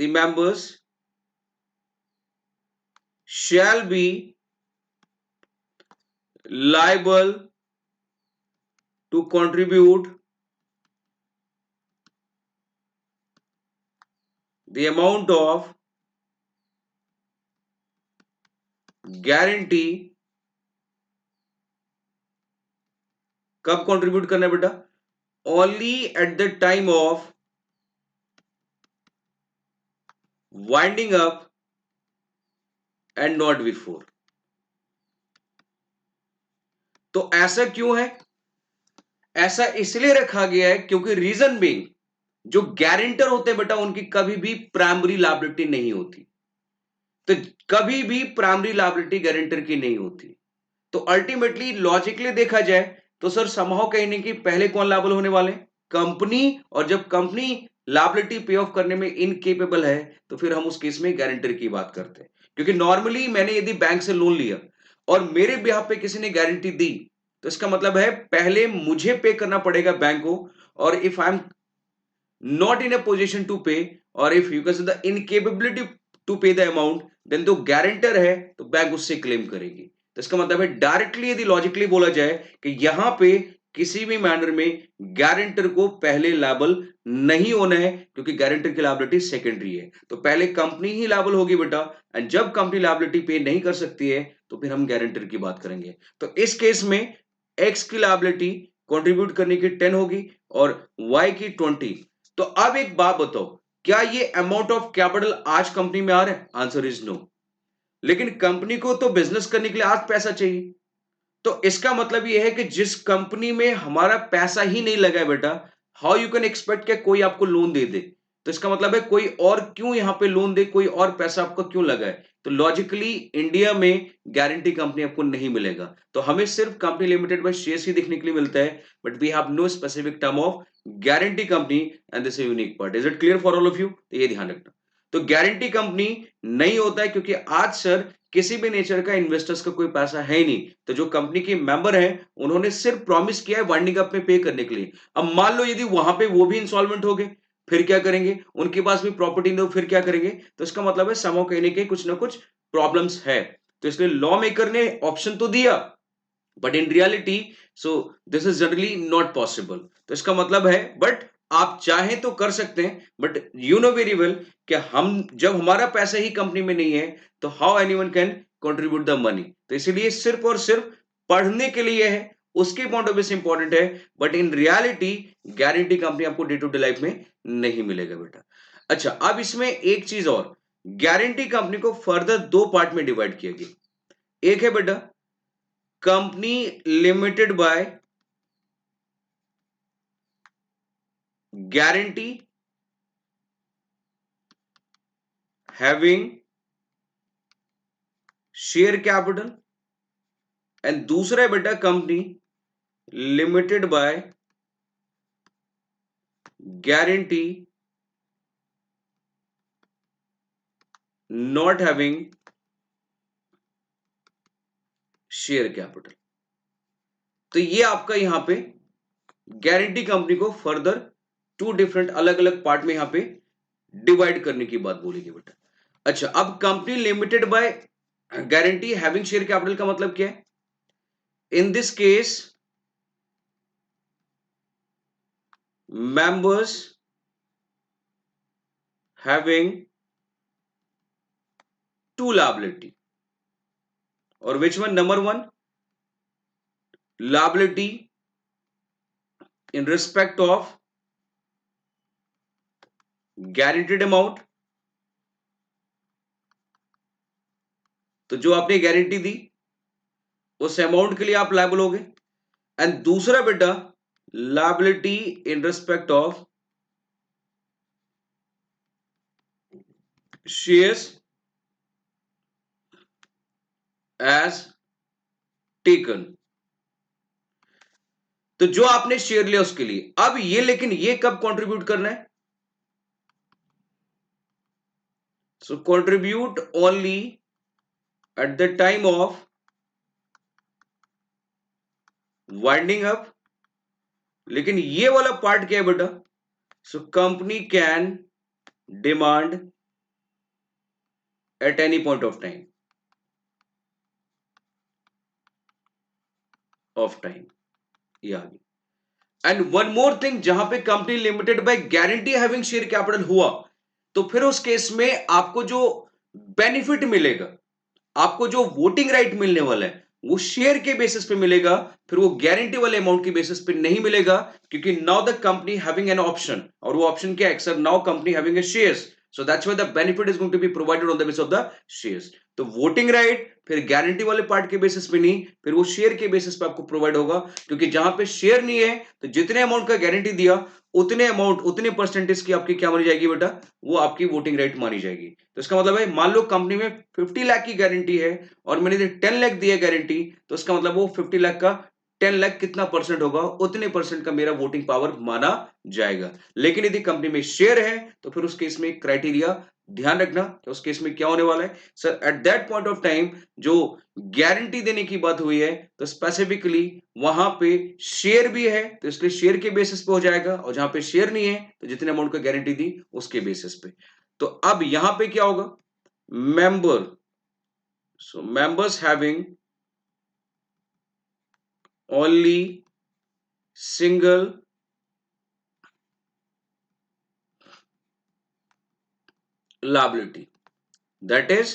the members shall be liable to contribute the amount of guarantee। कब कंट्रीब्यूट करना है बेटा, only at the time of winding up and not before. तो ऐसा क्यों है, ऐसा इसलिए रखा गया है क्योंकि रीजन बीइंग जो गारंटर होते हैं बेटा उनकी कभी भी प्राइमरी लायबिलिटी नहीं होती। तो कभी भी प्राइमरी लायबिलिटी गारंटर की नहीं होती। तो अल्टीमेटली लॉजिकली देखा जाए तो सर समहाउ कहीं नहीं कि पहले कौन लायबल होने वाले, कंपनी। और जब कंपनी लायबिलिटी पे ऑफ करने में इनकेपेबल है तो फिर हम उस केस में गारंटर की बात करते हैं। क्योंकि नॉर्मली मैंने यदि बैंक से लोन लिया और मेरे बिहाफ पे किसी ने गारंटी दी तो इसका मतलब है पहले मुझे पे करना पड़ेगा बैंक को। और if I M not in a position to pay or if you consider the incapability to pay the amount then तो गारंटर है तो बैंक उससे क्लेम करेगी। तो इसका मतलब है डायरेक्टली यदि लॉजिकली बोला जाए कि यहां पे किसी भी मैनर में गारंटर को पहले लायबल नहीं होना है क्योंकि गारंटर की लायबिलिटी सेकेंडरी है। तो पहले कंपनी ही लायबल होगी बेटा, एंड जब कंपनी लायबिलिटी पे नहीं कर सकती है तो फिर हम गारंटर की बात करेंगे। तो इस केस में एक्स की लायबिलिटी कंट्रीब्यूट करने की 10 होगी और वाई की 20। तो अब एक बात बताओ, क्या ये अमाउंट ऑफ कैपिटल आज कंपनी में आ रहा है? Answer is no. लेकिन कंपनी को तो बिजनेस करने के लिए आज पैसा चाहिए। तो इसका मतलब ये है कि जिस कंपनी में हमारा पैसा ही नहीं लगा है बेटा, हाउ यू कैन एक्सपेक्ट कि कोई आपको लोन दे दे? तो इसका मतलब है कोई और क्यों यहां पे लोन दे, कोई और पैसा आपका क्यों लगा है? तो लॉजिकली इंडिया में गारंटी कंपनी आपको नहीं मिलेगा। तो हमें सिर्फ कंपनी लिमिटेड बाय शेयर्स ही देखने के लिए मिलता है, but we have no specific term of guarantee company, and this is unique part. Is it clear for all of you? तो ये ध्यान रखना। तो गारंटी कंपनी नहीं होता है क्योंकि आज सर किसी भी नेचर का इन्वेस्टर्स का कोई पैसा है ही नहीं। तो जो कंपनी के मेंबर हैं उन्होंने सिर्फ प्रॉमिस किया है वाइंडिंग अप में पे करने के लिए। अब मान लो यदि वहां पे वो भी इंस्टॉलमेंट हो गए, फिर क्या करेंगे? उनके पास भी प्रॉपर्टी नहीं हो, फिर क्या करेंगे? तो इसका मतलब है समो कहने के कुछ ना कुछ प्रॉब्लम्स है। तो इसलिए लॉ मेकर ने ऑप्शन तो दिया, but in reality so this is generally not possible. तो इसका मतलब है बट आप चाहें तो कर सकते हैं, but you know very well कि हम जब हमारा पैसा ही कंपनी में नहीं है तो how anyone can contribute the money. तो इसीलिए सिर्फ और सिर्फ पढ़ने के लिए है, उसके पॉइंट ऑफ व्यू से इंपॉर्टेंट है, but in reality guarantee company आपको डे टू डे लाइफ में नहीं मिलेगा बेटा। अच्छा, अब इसमें एक चीज और, गारंटी कंपनी को फर्दर दो पार्ट में डिवाइड किया गया। एक है बेटा company limited by guarantee having share capital, and दूसरा है बेटा company limited by guarantee not having share capital. तो ये आपका यहां पे गारंटी कंपनी को फर्दर टू डिफरेंट अलग अलग पार्ट में यहां पे डिवाइड करने की बात बोलेगी बेटा। अच्छा, अब company limited by guarantee having share capital का मतलब क्या है? In this case members having two liability, or which one? Number one, liability in respect of guaranteed amount, तो जो आपने गारंटी दी उस अमाउंट के लिए आप लायबल हो गए। एंड दूसरा बेटा liability in respect of shares as taken. तो जो आपने शेयर लिया उसके लिए, अब ये लेकिन ये कब कंट्रीब्यूट करना है? So contribute only at the time of winding up. लेकिन ये वाला पार्ट क्या है बेटा? So company can demand at any point of time ये आ गई। एंड वन मोर थिंग, जहां पे company limited by guarantee having share capital हुआ, तो फिर उस केस में आपको जो बेनिफिट मिलेगा, आपको जो वोटिंग राइट मिलने वाला है वो शेयर के बेसिस पे मिलेगा, फिर वो गारंटी वाले अमाउंट के बेसिस पे नहीं मिलेगा। क्योंकि now the company having an option, और वो ऑप्शन क्या है sir? Now company having a shares, so that's why the benefit is going to be provided on the basis of the shares. तो वोटिंग राइट फिर guarantee वाले part के basis पे नहीं, फिर वो शेयर के बेसिस पे आपको प्रोवाइड होगा। क्योंकि जहां पे शेयर नहीं है तो जितने अमाउंट का गारंटी दिया उतने अमाउंट उतने परसेंटेज की आपकी क्या मानी जाएगी बेटा? वो आपकी वोटिंग राइट मानी जाएगी। तो इसका मतलब है मान लो कंपनी में 50 लाख की गारंटी है और मैंने 10 लाख दी है गारंटी, तो इसका मतलब वो 50 लाख का 10 लाख कितना परसेंट होगा? उतने परसेंट का मेरा वोटिंग पावर माना जाएगा। लेकिन यदि कंपनी में शेयर है तो फिर उस केस में क्राइटेरिया ध्यान रखना कि उस केस में क्या होने वाला है sir? At that point of time जो गारंटी देने की बात हुई है तो स्पेसिफिकली वहां पे शेयर भी है, तो इसलिए शेयर के बेसिस पे हो जाएगा, और जहां पे शेयर नहीं है तो जितने अमाउंट का गारंटी दी उसके बेसिस पे। तो अब यहां पे क्या होगा? Member, so members having only single liability, that is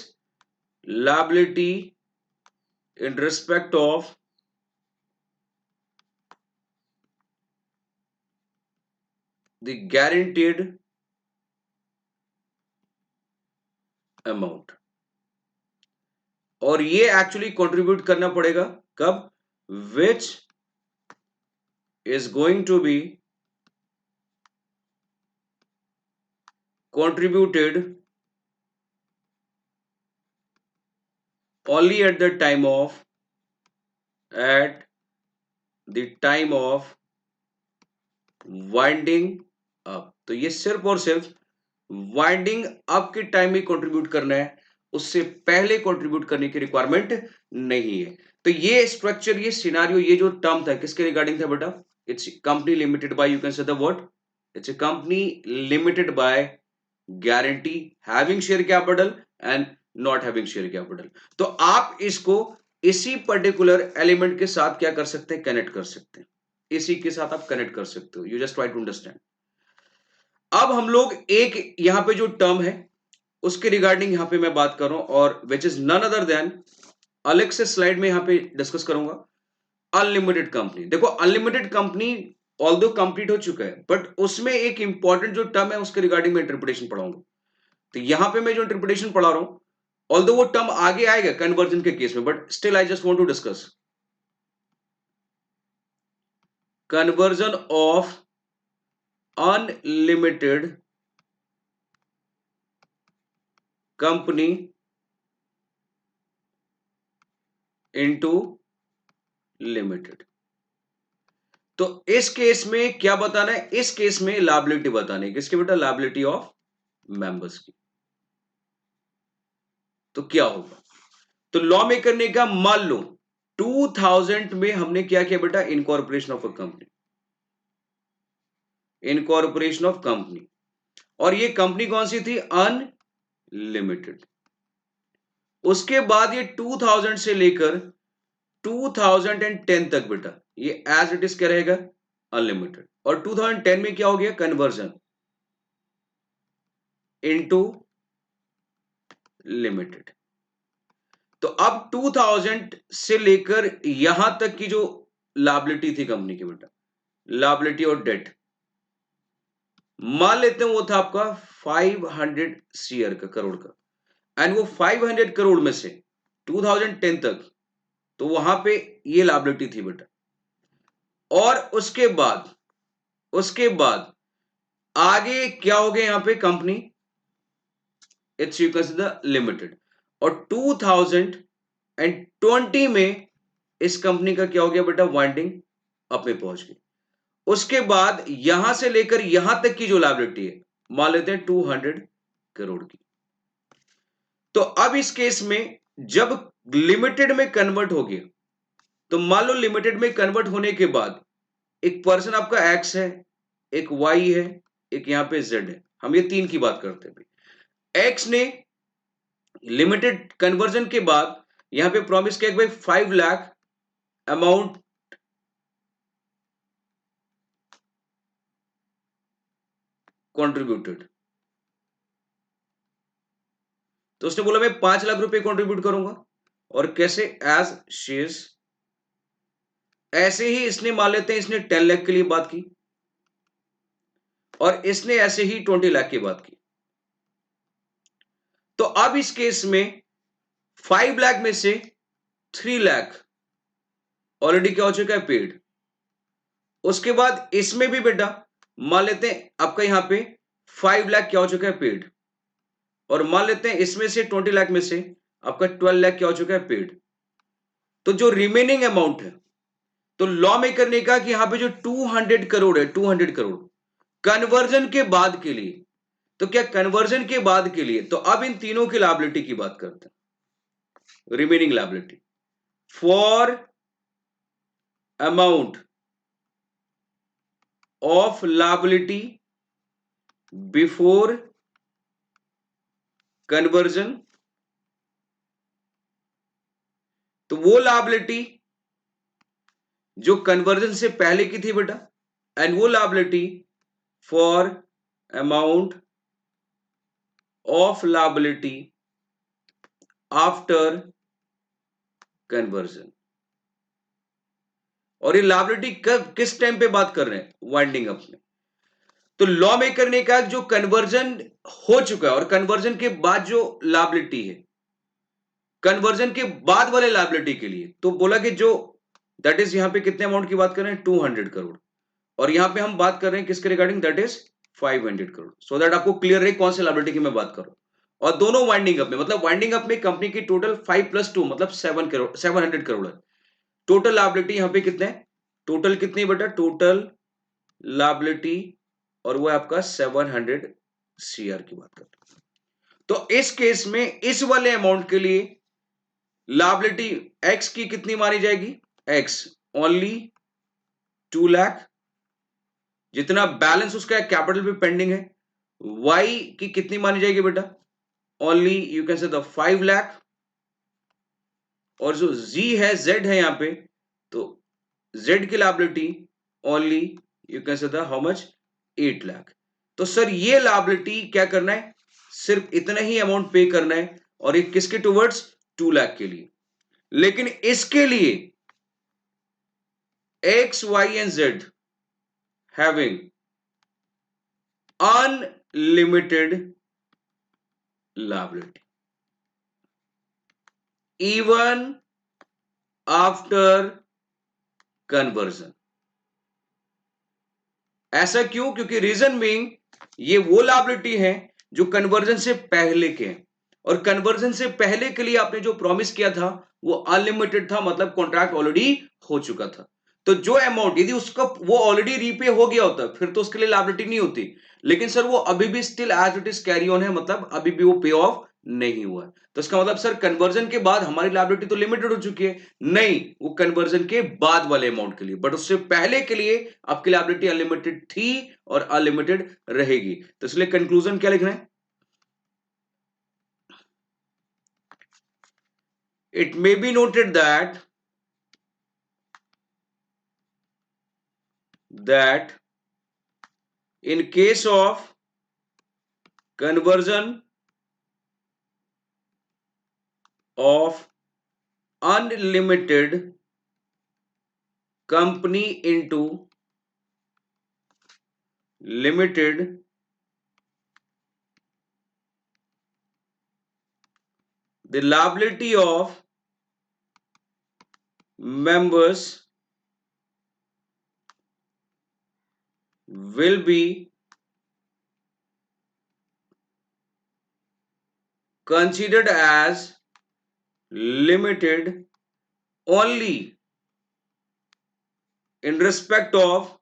liability in respect of the guaranteed amount, और ये एक्चुअली कंट्रीब्यूट करना पड़ेगा कब, which is going to be contributed only at the time of winding up. तो ये सिर्फ और सिर्फ वाइंडिंग अप के टाइम में कंट्रीब्यूट करना है, उससे पहले कंट्रीब्यूट करने की रिक्वायरमेंट नहीं है। तो ये स्ट्रक्चर, ये सिनारियो, ये जो टर्म था किसके रिगार्डिंग था बेटा, it's company limited by, you can say the word, it's a company limited by guarantee having share capital and not having share capital. तो आप इसको इसी पर्टिकुलर एलिमेंट के साथ क्या कर सकते हैं, कनेक्ट कर सकते हैं, इसी के साथ आप कनेक्ट कर सकते हो। You just try to understand. अब हम लोग एक यहां पे जो टर्म है उसके रिगार्डिंग यहां पे मैं बात कर रहा हूं, और which is none other than, अलग से स्लाइड में यहां पे डिस्कस करूंगा, अनलिमिटेड कंपनी। देखो अनलिमिटेड कंपनी ऑल्दो कंप्लीट हो चुका है, बट उसमें एक इंपॉर्टेंट जो टर्म है उसके रिगार्डिंग मैं इंटरप्रिटेशन पढ़ाऊंगा। तो यहां पे मैं जो इंटरप्रिटेशन पढ़ा रहा हूं, ऑल्दो वो टर्म आगे आएगा कन्वर्जन के केस में, but still I just want to discuss conversion of unlimited company into limited. तो इस केस में क्या बताना है, इस केस में लायबिलिटी बतानी है, किसकी बेटा, लायबिलिटी ऑफ मेंबर्स की। तो क्या होगा, तो लॉ में करने का, मान लो 2000 में हमने क्या किया बेटा, incorporation of a company, incorporation of company, और ये कंपनी कौन सी थी, अनलिमिटेड। उसके बाद ये 2000 से लेकर 2010 तक बेटा ये एज इट इज क्या रहेगा, अनलिमिटेड। और 2010 में क्या हो गया, कन्वर्जन इनटू लिमिटेड। तो अब 2000 से लेकर यहां तक की जो लायबिलिटी थी कंपनी की बेटा, लायबिलिटी और डेट, मान लेते हैं वो था आपका 500 शेयर का, करोड़ का, एंड वो 500 करोड़ में से 2010 तक तो वहां पे ये लायबिलिटी थी बेटा। और उसके बाद आगे क्या हो गया, यहां पे company it's you consider limited, और 2020 में इस कंपनी का क्या हो गया बेटा, वाइंडिंग अप में पहुंच गई। उसके बाद यहां से लेकर यहां तक की जो लायबिलिटी है मान लेते हैं 200 करोड़ की। तो अब इस केस में जब लिमिटेड में कन्वर्ट हो गया, तो मान लो लिमिटेड में कन्वर्ट होने के बाद एक पर्सन आपका एक्स है, एक वाई है, एक यहां पे जेड है, हम ये तीन की बात करते हैं। एक्स ने लिमिटेड कन्वर्जन के बाद यहां पे प्रॉमिस किया कि भाई 5 लाख अमाउंट कंट्रीब्यूटेड, तो उसने बोला मैं 5 लाख रुपए कंट्रीब्यूट करूंगा। और कैसे, एज शेयर्स। ऐसे ही इसने मान लेते हैं इसने 10 लाख के लिए बात की, और इसने ऐसे ही 20 लाख की बात की। तो अब इस केस में 5 लाख में से 3 लाख ऑलरेडी क्या हो चुका है, पेड। उसके बाद इसमें भी बेटा मान लेते हैं आपका यहां पे 5 लाख क्या हो चुका है, पेड। और मान लेते हैं इसमें से 20 लाख में से आपका 12 लाख क्या हो चुका है, पेड। तो जो रिमेनिंग अमाउंट है, तो लॉ मेकर ने कहा कि यहां पे जो 200 करोड़ है, 200 करोड़ कन्वर्जन के बाद के लिए, तो क्या कन्वर्जन के बाद के लिए, तो अब इन तीनों की लायबिलिटी की बात करते हैं, remaining liability for amount of liability before conversion. तो वो लायबिलिटी जो कन्वर्जन से पहले की थी बेटा, एंड वो liability for amount of liability after conversion. और ये लायबिलिटी कब, किस टाइम पे बात कर रहे हैं, वाइंडिंग अप में। तो लॉ मेकर ने कहा जो कन्वर्जन हो चुका है और कन्वर्जन के बाद जो लायबिलिटी है, कन्वर्जन के बाद वाले लायबिलिटी के लिए, तो बोला कि जो दैट इज यहां पे कितने अमाउंट की बात कर रहे हैं, 200 करोड़, और यहां पे हम बात कर रहे हैं किसके regarding, that is 500 crore, so that आपको क्लियर रहे कौन से लायबिलिटी की मैं बात कर रहा हूं। और दोनों वाइंडिंग अप में, मतलब वाइंडिंग अप में कंपनी की टोटल 5 + 2 मतलब 7 करोड़, 700 करोड़ है। टोटल लायबिलिटी यहां पे कितने, टोटल कितनी बेटा, टोटल लायबिलिटी, और वो है आपका 700 CR की बात करते हैं। तो इस केस में इस वाले अमाउंट के लिए लायबिलिटी एक्स की कितनी मानी जाएगी, एक्स ओनली 2 लाख, जितना बैलेंस उसका कैपिटल पे पेंडिंग है। वाई की कितनी मानी जाएगी बेटा, only you can say the 5 lakh, और जो जी है, जेड है यहां पे, तो जेड की liability only you can say the how much, 8 lakh. तो सर ये लायबिलिटी क्या करना है, सिर्फ इतना ही अमाउंट पे करना है, और ये किसके टुवर्ड्स, 2 लाख के लिए। लेकिन इसके लिए X Y and Z having unlimited liability even after conversion। ऐसा क्यों, क्योंकि रीजन बीइंग ये वो लायबिलिटी है जो कन्वर्जन से पहले के हैं, और कन्वर्जन से पहले के लिए आपने जो प्रॉमिस किया था वो अनलिमिटेड था, मतलब कॉन्ट्रैक्ट ऑलरेडी हो चुका था। तो जो अमाउंट यदि उसका वो ऑलरेडी रीपे हो गया होता फिर तो उसके लिए लायबिलिटी नहीं होती, लेकिन सर वो अभी भी still as it is carry on है, मतलब अभी भी वो पे ऑफ नहीं हुआ है। तो इसका मतलब सर कन्वर्जन के बाद हमारी लायबिलिटी तो लिमिटेड हो चुकी है, नहीं, वो कन्वर्जन के बाद वाले अमाउंट के लिए, बट उससे पहले के लिए आपकी लायबिलिटी अनलिमिटेड थी और अनलिमिटेड रहेगी। तो इसलिए कंक्लूजन क्या लिखना है, it may be noted that in case of conversion of unlimited company into limited, the liability of members will be considered as limited only in respect of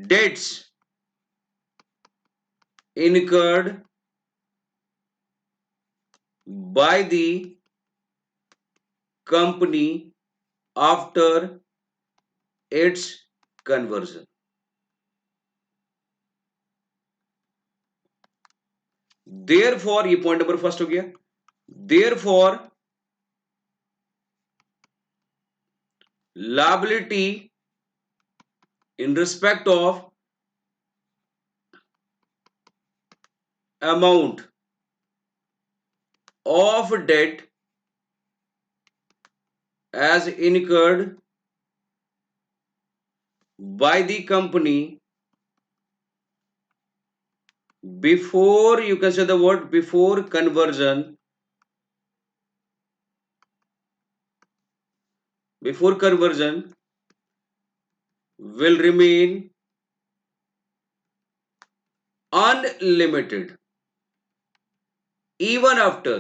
debts incurred by the company after its conversion। Therefore ये point number first हो गया, therefore liability in respect of amount of debt as incurred by the company before, you can say the word before conversion, before conversion will remain unlimited even after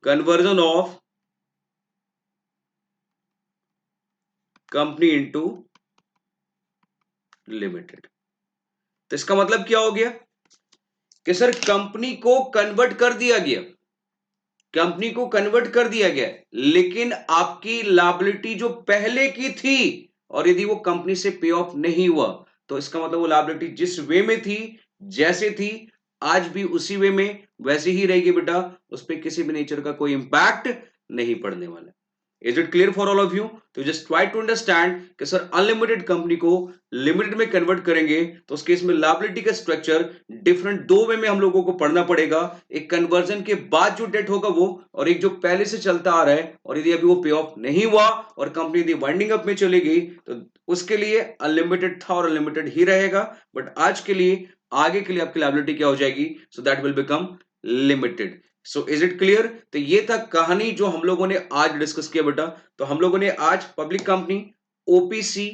conversion of company into limited. तो इसका मतलब क्या हो गया कि sir company को convert कर दिया गया, कंपनी को कन्वर्ट कर दिया गया, लेकिन आपकी लायबिलिटी जो पहले की थी, और यदि वो कंपनी से पे ऑफ नहीं हुआ, तो इसका मतलब वो लायबिलिटी जिस वे में थी, जैसे थी, आज भी उसी वे में वैसे ही रहेगी बेटा, उस पर किसी भी नेचर का कोई इंपैक्ट नहीं पड़ने वाला। Is it clear for all of you? तो जस्ट ट्राई टू अंडरस्टैंड कि सर अनलिमिटेड कंपनी को लिमिटेड में कन्वर्ट करेंगे तो उस केस में लायबिलिटी का स्ट्रक्चर डिफरेंट दो वे में हम लोगों को पढ़ना पड़ेगा। एक कन्वर्जन के बाद जो डेट होगा वो, और एक जो पहले से चलता आ रहा है, और यदि अभी वो पे ऑफ नहीं हुआ और कंपनी यदि वाइंडिंग अप में चली गई तो उसके लिए अनलिमिटेड था और अनलिमिटेड ही रहेगा। बट आज के लिए, आगे के लिए आपकी लायबिलिटी क्या हो जाएगी? So that will become limited. So is it clear? तो ये था कहानी जो हम लोगों ने आज डिस्कस किया बेटा। तो हम लोगों ने आज public company, OPC,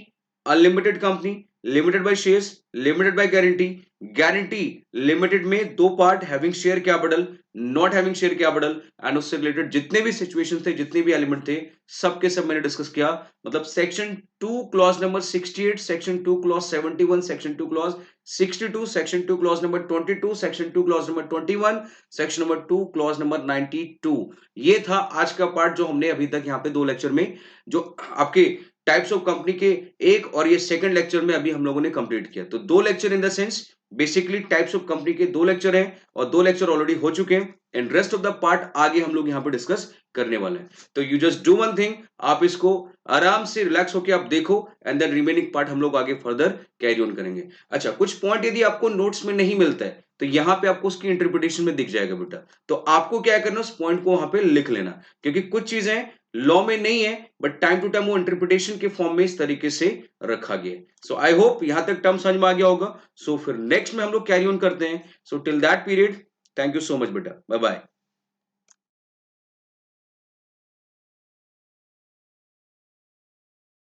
unlimited company, limited by shares, limited by guarantee, guarantee limited में दो part, having share capital, not having share capital, and उससे रिलेटेड जितने भी सिचुएशन थे, जितने भी एलिमेंट थे, सबके सब मैंने डिस्कस किया। मतलब section 2 clause number 68, section 2 clause 71, section 2 clause 62, section 2 clause number 22, section 2 clause number 21, section number 2 clause number 92। ये था आज का पार्ट जो हमने अभी तक यहाँ पे दो लेक्चर में, जो आपके टाइप्स ऑफ कंपनी के एक और ये सेकंड लेक्चर में अभी हम लोगों ने कंप्लीट किया। तो दो lecture in the sense basically types of company के दो लेक्चर हैं, और दो लेक्चर ऑलरेडी हो चुके हैं, and rest of the part आगे हम लोग यहाँ पे डिस्कस करने वाले हैं। तो you just do one thing, आप इसको आराम से रिलैक्स होकर आप देखो, एंड देन रिमेनिंग पार्ट हम लोग आगे फर्दर कैरी ऑन करेंगे। अच्छा, कुछ पॉइंट यदि आपको नोट्स में नहीं मिलता है तो यहाँ पे आपको उसकी इंटरप्रिटेशन में दिख जाएगा बेटा। तो आपको क्या करना, उस पॉइंट को वहां पे लिख लेना, क्योंकि कुछ चीजें लॉ में नहीं है बट टाइम टू टाइम वो इंटरप्रिटेशन के फॉर्म में इस तरीके से रखा गया है। सो आई होप यहां तक टर्म समझ में आ गया होगा। सो फिर नेक्स्ट में हम लोग कैरी ऑन करते हैं। So till that period, thank you so much बेटा, बाय बाय।